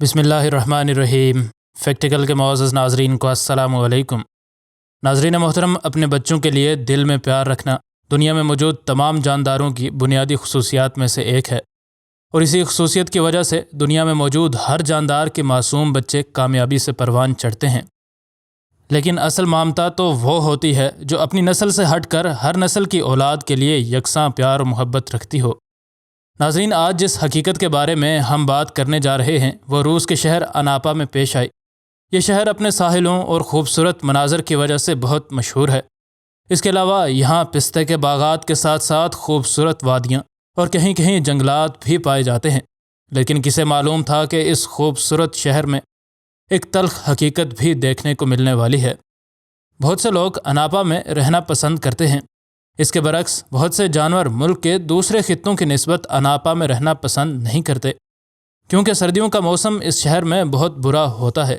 بسم اللہ الرحمن الرحیم۔ فیکٹیکل کے معزز ناظرین کو السلام علیکم۔ ناظرین محترم، اپنے بچوں کے لیے دل میں پیار رکھنا دنیا میں موجود تمام جانداروں کی بنیادی خصوصیات میں سے ایک ہے، اور اسی خصوصیت کی وجہ سے دنیا میں موجود ہر جاندار کے معصوم بچے کامیابی سے پروان چڑھتے ہیں۔ لیکن اصل ممتا تو وہ ہوتی ہے جو اپنی نسل سے ہٹ کر ہر نسل کی اولاد کے لیے یکساں پیار و محبت رکھتی ہو۔ ناظرین، آج جس حقیقت کے بارے میں ہم بات کرنے جا رہے ہیں وہ روس کے شہر اناپا میں پیش آئی۔ یہ شہر اپنے ساحلوں اور خوبصورت مناظر کی وجہ سے بہت مشہور ہے۔ اس کے علاوہ یہاں پستے کے باغات کے ساتھ ساتھ خوبصورت وادیاں اور کہیں کہیں جنگلات بھی پائے جاتے ہیں۔ لیکن کسے معلوم تھا کہ اس خوبصورت شہر میں ایک تلخ حقیقت بھی دیکھنے کو ملنے والی ہے۔ بہت سے لوگ اناپا میں رہنا پسند کرتے ہیں۔ اس کے برعکس بہت سے جانور ملک کے دوسرے خطوں کی نسبت اناپا میں رہنا پسند نہیں کرتے، کیونکہ سردیوں کا موسم اس شہر میں بہت برا ہوتا ہے۔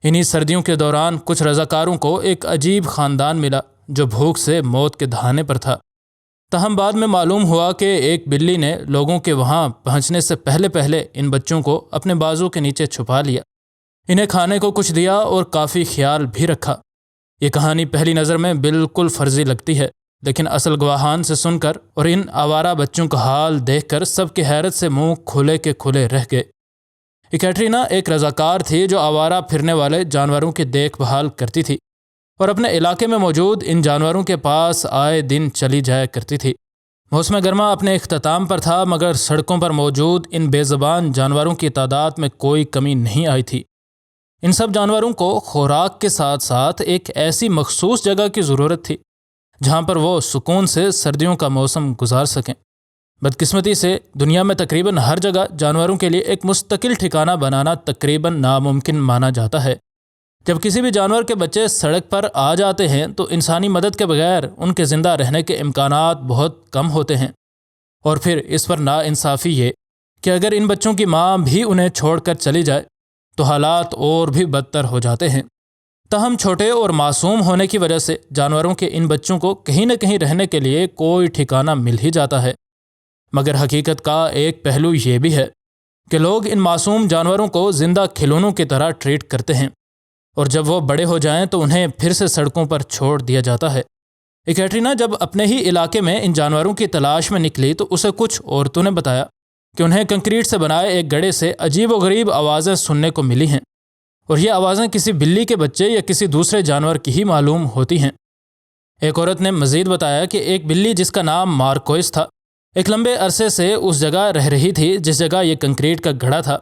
انہی سردیوں کے دوران کچھ رضاکاروں کو ایک عجیب خاندان ملا جو بھوک سے موت کے دہانے پر تھا۔ تاہم بعد میں معلوم ہوا کہ ایک بلی نے لوگوں کے وہاں پہنچنے سے پہلے ان بچوں کو اپنے بازو کے نیچے چھپا لیا، انہیں کھانے کو کچھ دیا اور کافی خیال بھی رکھا۔ یہ کہانی پہلی نظر میں بالکل فرضی لگتی ہے، لیکن اصل گواہان سے سن کر اور ان آوارہ بچوں کا حال دیکھ کر سب کے حیرت سے منہ کھلے کے کھلے رہ گئے۔ ایکیٹرینا ایک رضاکار تھی جو آوارہ پھرنے والے جانوروں کی دیکھ بھال کرتی تھی اور اپنے علاقے میں موجود ان جانوروں کے پاس آئے دن چلی جایا کرتی تھی۔ موسم گرما اپنے اختتام پر تھا، مگر سڑکوں پر موجود ان بے زبان جانوروں کی تعداد میں کوئی کمی نہیں آئی تھی۔ ان سب جانوروں کو خوراک کے ساتھ ساتھ ایک ایسی مخصوص جگہ کی ضرورت تھی جہاں پر وہ سکون سے سردیوں کا موسم گزار سکیں۔ بدقسمتی سے دنیا میں تقریباً ہر جگہ جانوروں کے لیے ایک مستقل ٹھکانہ بنانا تقریباً ناممکن مانا جاتا ہے۔ جب کسی بھی جانور کے بچے سڑک پر آ جاتے ہیں تو انسانی مدد کے بغیر ان کے زندہ رہنے کے امکانات بہت کم ہوتے ہیں، اور پھر اس پر ناانصافی یہ کہ اگر ان بچوں کی ماں بھی انہیں چھوڑ کر چلی جائے تو حالات اور بھی بدتر ہو جاتے ہیں۔ تاہم چھوٹے اور معصوم ہونے کی وجہ سے جانوروں کے ان بچوں کو کہیں نہ کہیں رہنے کے لیے کوئی ٹھکانہ مل ہی جاتا ہے۔ مگر حقیقت کا ایک پہلو یہ بھی ہے کہ لوگ ان معصوم جانوروں کو زندہ کھلونوں کی طرح ٹریٹ کرتے ہیں، اور جب وہ بڑے ہو جائیں تو انہیں پھر سے سڑکوں پر چھوڑ دیا جاتا ہے۔ ایکیٹرینا جب اپنے ہی علاقے میں ان جانوروں کی تلاش میں نکلی تو اسے کچھ عورتوں نے بتایا کہ انہیں کنکریٹ سے بنائے ایک گڑھے سے عجیب و غریب آوازیں سننے کو ملی ہیں، اور یہ آوازیں کسی بلی کے بچے یا کسی دوسرے جانور کی ہی معلوم ہوتی ہیں۔ ایک عورت نے مزید بتایا کہ ایک بلی جس کا نام مارکوئس تھا ایک لمبے عرصے سے اس جگہ رہ رہی تھی جس جگہ یہ کنکریٹ کا گڑھا تھا۔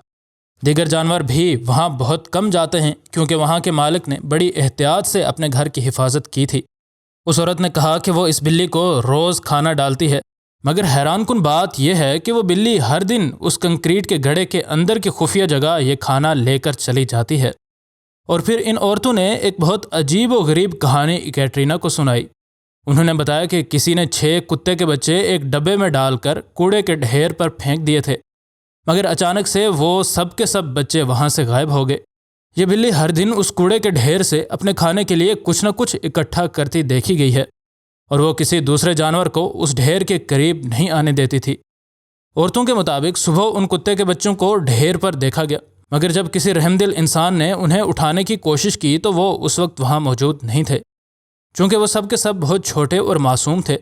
دیگر جانور بھی وہاں بہت کم جاتے ہیں کیونکہ وہاں کے مالک نے بڑی احتیاط سے اپنے گھر کی حفاظت کی تھی۔ اس عورت نے کہا کہ وہ اس بلی کو روز کھانا ڈالتی ہے، مگر حیران کن بات یہ ہے کہ وہ بلی ہر دن اس کنکریٹ کے گڑھے کے اندر کی خفیہ جگہ یہ کھانا لے کر چلی جاتی ہے۔ اور پھر ان عورتوں نے ایک بہت عجیب و غریب کہانی ایکیٹرینا کو سنائی۔ انہوں نے بتایا کہ کسی نے 6 کتے کے بچے ایک ڈبے میں ڈال کر کوڑے کے ڈھیر پر پھینک دیے تھے، مگر اچانک سے وہ سب کے سب بچے وہاں سے غائب ہو گئے۔ یہ بلی ہر دن اس کوڑے کے ڈھیر سے اپنے کھانے کے لیے کچھ نہ کچھ اکٹھا کرتی دیکھی گئی ہے، اور وہ کسی دوسرے جانور کو اس ڈھیر کے قریب نہیں آنے دیتی تھی۔ عورتوں کے مطابق صبح ان کتے کے بچوں کو ڈھیر پر دیکھا گیا، مگر جب کسی رحمدل انسان نے انہیں اٹھانے کی کوشش کی تو وہ اس وقت وہاں موجود نہیں تھے۔ چونکہ وہ سب کے سب بہت چھوٹے اور معصوم تھے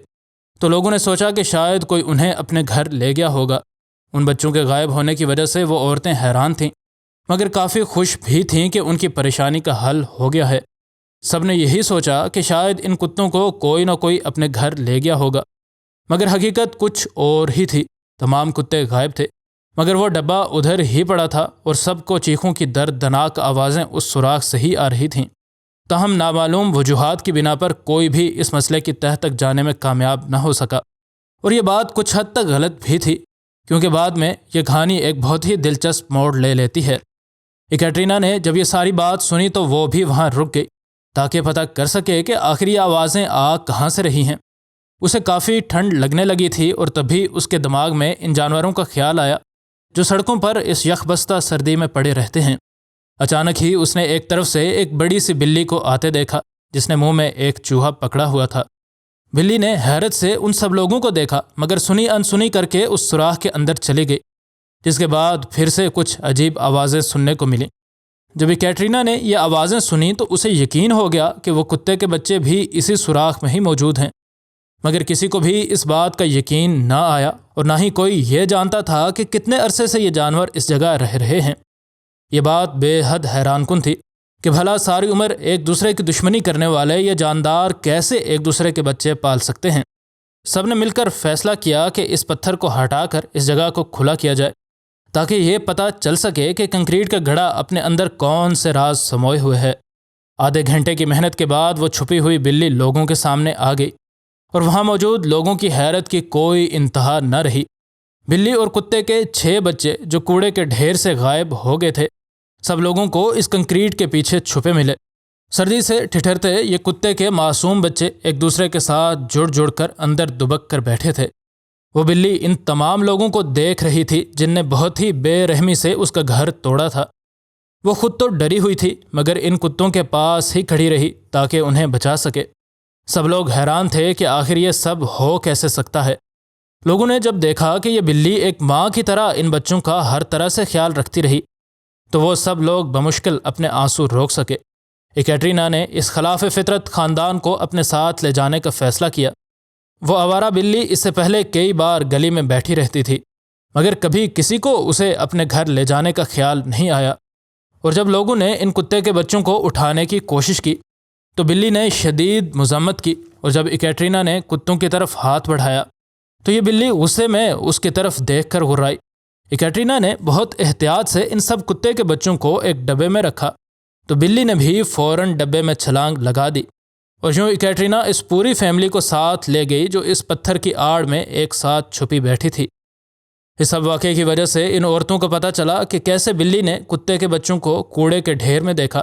تو لوگوں نے سوچا کہ شاید کوئی انہیں اپنے گھر لے گیا ہوگا۔ ان بچوں کے غائب ہونے کی وجہ سے وہ عورتیں حیران تھیں، مگر کافی خوش بھی تھیں کہ ان کی پریشانی کا حل ہو گیا ہے۔ سب نے یہی سوچا کہ شاید ان کتوں کو کوئی نہ کوئی اپنے گھر لے گیا ہوگا، مگر حقیقت کچھ اور ہی تھی۔ تمام کتے غائب تھے، مگر وہ ڈبہ ادھر ہی پڑا تھا اور سب کو چیخوں کی دردناک آوازیں اس سوراخ سے ہی آ رہی تھیں۔ تاہم نامعلوم وجوہات کی بنا پر کوئی بھی اس مسئلے کی تہہ تک جانے میں کامیاب نہ ہو سکا، اور یہ بات کچھ حد تک غلط بھی تھی، کیونکہ بعد میں یہ کہانی ایک بہت ہی دلچسپ موڑ لے لیتی ہے۔ ایکیٹرینا نے جب یہ ساری بات سنی تو وہ بھی وہاں رک گئی تاکہ پتہ کر سکے کہ آخر یہ آوازیں آ کہاں سے رہی ہیں۔ اسے کافی ٹھنڈ لگنے لگی تھی اور تبھی اس کے دماغ میں ان جانوروں کا خیال آیا جو سڑکوں پر اس یخ بستہ سردی میں پڑے رہتے ہیں۔ اچانک ہی اس نے ایک طرف سے ایک بڑی سی بلی کو آتے دیکھا جس نے منہ میں ایک چوہا پکڑا ہوا تھا۔ بلی نے حیرت سے ان سب لوگوں کو دیکھا، مگر سنی انسنی کر کے اس سوراخ کے اندر چلی گئی۔ جس کے بعد پھر سے کچھ عجیب آوازیں سننے کو ملیں۔ جب کیٹرینا نے یہ آوازیں سنی تو اسے یقین ہو گیا کہ وہ کتے کے بچے بھی اسی سوراخ میں ہی موجود ہیں، مگر کسی کو بھی اس بات کا یقین نہ آیا اور نہ ہی کوئی یہ جانتا تھا کہ کتنے عرصے سے یہ جانور اس جگہ رہ رہے ہیں۔ یہ بات بے حد حیران کن تھی کہ بھلا ساری عمر ایک دوسرے کی دشمنی کرنے والے یہ جاندار کیسے ایک دوسرے کے بچے پال سکتے ہیں۔ سب نے مل کر فیصلہ کیا کہ اس پتھر کو ہٹا کر اس جگہ کو کھلا کیا جائے تاکہ یہ پتہ چل سکے کہ کنکریٹ کا گھڑا اپنے اندر کون سے راز سموئے ہوئے ہے۔ آدھے گھنٹے کی محنت کے بعد وہ چھپی ہوئی بلی لوگوں کے سامنے آ گئی اور وہاں موجود لوگوں کی حیرت کی کوئی انتہا نہ رہی۔ بلی اور کتے کے 6 بچے جو کوڑے کے ڈھیر سے غائب ہو گئے تھے، سب لوگوں کو اس کنکریٹ کے پیچھے چھپے ملے۔ سردی سے ٹھٹھرتے یہ کتے کے معصوم بچے ایک دوسرے کے ساتھ جڑ جڑ کر اندر دبک کر بیٹھے تھے۔ وہ بلی ان تمام لوگوں کو دیکھ رہی تھی جن نے بہت ہی بے رحمی سے اس کا گھر توڑا تھا۔ وہ خود تو ڈری ہوئی تھی مگر ان کتوں کے پاس ہی کھڑی رہی تاکہ انہیں بچا سکے۔ سب لوگ حیران تھے کہ آخر یہ سب ہو کیسے سکتا ہے۔ لوگوں نے جب دیکھا کہ یہ بلی ایک ماں کی طرح ان بچوں کا ہر طرح سے خیال رکھتی رہی تو وہ سب لوگ بمشکل اپنے آنسو روک سکے۔ کیٹرینا نے اس خلاف فطرت خاندان کو اپنے ساتھ لے جانے کا فیصلہ کیا۔ وہ آوارہ بلی اس سے پہلے کئی بار گلی میں بیٹھی رہتی تھی مگر کبھی کسی کو اسے اپنے گھر لے جانے کا خیال نہیں آیا، اور جب لوگوں نے ان کتے کے بچوں کو اٹھانے کی کوشش کی تو بلی نے شدید مذمت کی، اور جب کیٹرینا نے کتوں کی طرف ہاتھ بڑھایا تو یہ بلی غصے میں اس کی طرف دیکھ کر غرائی۔ کیٹرینا نے بہت احتیاط سے ان سب کتے کے بچوں کو ایک ڈبے میں رکھا تو بلی نے بھی فوراً ڈبے میں چھلانگ لگا دی، اور یوں کیٹرینا اس پوری فیملی کو ساتھ لے گئی جو اس پتھر کی آڑ میں ایک ساتھ چھپی بیٹھی تھی۔ اس سب واقعے کی وجہ سے ان عورتوں کو پتہ چلا کہ کیسے بلی نے کتے کے بچوں کو کوڑے کے ڈھیر میں دیکھا،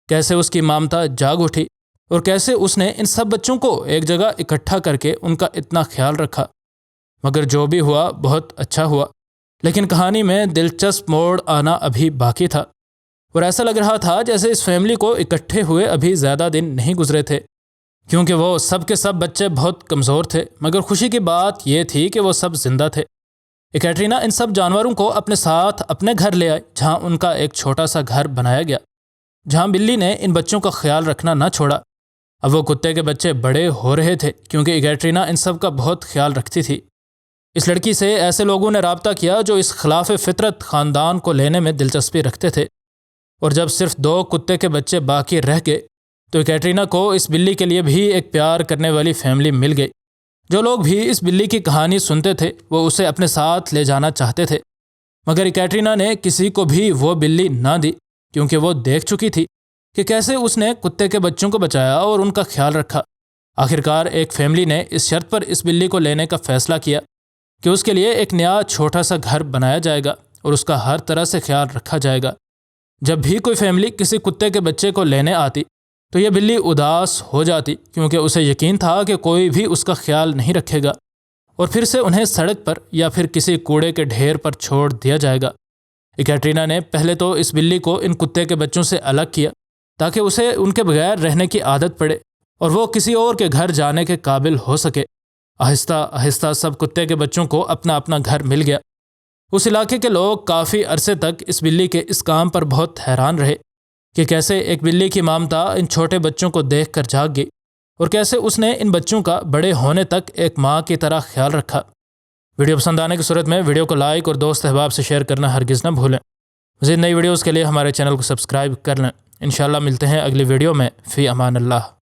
کیسے اس کی ممتا جاگ اٹھی اور کیسے اس نے ان سب بچوں کو ایک جگہ اکٹھا کر کے ان کا اتنا خیال رکھا۔ مگر جو بھی ہوا بہت اچھا ہوا، لیکن کہانی میں دلچسپ موڑ آنا ابھی باقی تھا، اور ایسا لگ رہا تھا جیسے اس فیملی کو اکٹھے ہوئے ابھی زیادہ دن نہیں گزرے تھے، کیونکہ وہ سب کے سب بچے بہت کمزور تھے، مگر خوشی کی بات یہ تھی کہ وہ سب زندہ تھے۔ کیٹرینا ان سب جانوروں کو اپنے ساتھ اپنے گھر لے آئی جہاں ان کا ایک چھوٹا سا گھر بنایا گیا، جہاں بلی نے ان بچوں کا خیال رکھنا نہ چھوڑا۔ اب وہ کتے کے بچے بڑے ہو رہے تھے کیونکہ کیٹرینا ان سب کا بہت خیال رکھتی تھی۔ اس لڑکی سے ایسے لوگوں نے رابطہ کیا جو اس خلاف فطرت خاندان کو لینے میں دلچسپی رکھتے تھے، اور جب صرف 2 کتے کے بچے باقی رہ گئے تو کیٹرینا کو اس بلی کے لیے بھی ایک پیار کرنے والی فیملی مل گئی۔ جو لوگ بھی اس بلی کی کہانی سنتے تھے وہ اسے اپنے ساتھ لے جانا چاہتے تھے، مگر کیٹرینا نے کسی کو بھی وہ بلی نہ دی، کیونکہ وہ دیکھ چکی تھی کہ کیسے اس نے کتے کے بچوں کو بچایا اور ان کا خیال رکھا۔ آخرکار ایک فیملی نے اس شرط پر اس بلی کو لینے کا فیصلہ کیا کہ اس کے لیے ایک نیا چھوٹا سا گھر بنایا جائے گا اور اس کا ہر طرح سے خیال رکھا جائے گا۔ جب بھی کوئی فیملی کسی کتے کے بچے کو لینے آتی تو یہ بلی اداس ہو جاتی، کیونکہ اسے یقین تھا کہ کوئی بھی اس کا خیال نہیں رکھے گا اور پھر سے انہیں سڑک پر یا پھر کسی کوڑے کے ڈھیر پر چھوڑ دیا جائے گا۔ کیٹرینا نے پہلے تو اس بلی کو ان کتے کے بچوں سے الگ کیا تاکہ اسے ان کے بغیر رہنے کی عادت پڑے اور وہ کسی اور کے گھر جانے کے قابل ہو سکے۔ آہستہ آہستہ سب کتے کے بچوں کو اپنا اپنا گھر مل گیا۔ اس علاقے کے لوگ کافی عرصے تک اس بلی کے اس کام پر بہت حیران رہے کہ کیسے ایک بلی کی مامتا ان چھوٹے بچوں کو دیکھ کر جاگ گئی اور کیسے اس نے ان بچوں کا بڑے ہونے تک ایک ماں کی طرح خیال رکھا۔ ویڈیو پسند آنے کی صورت میں ویڈیو کو لائک اور دوست احباب سے شیئر کرنا ہرگز نہ بھولیں۔ مزید نئی ویڈیوز کے لیے ہمارے چینل کو سبسکرائب کر لیں۔ انشاءاللہ ملتے ہیں اگلی ویڈیو میں۔ فی امان اللہ۔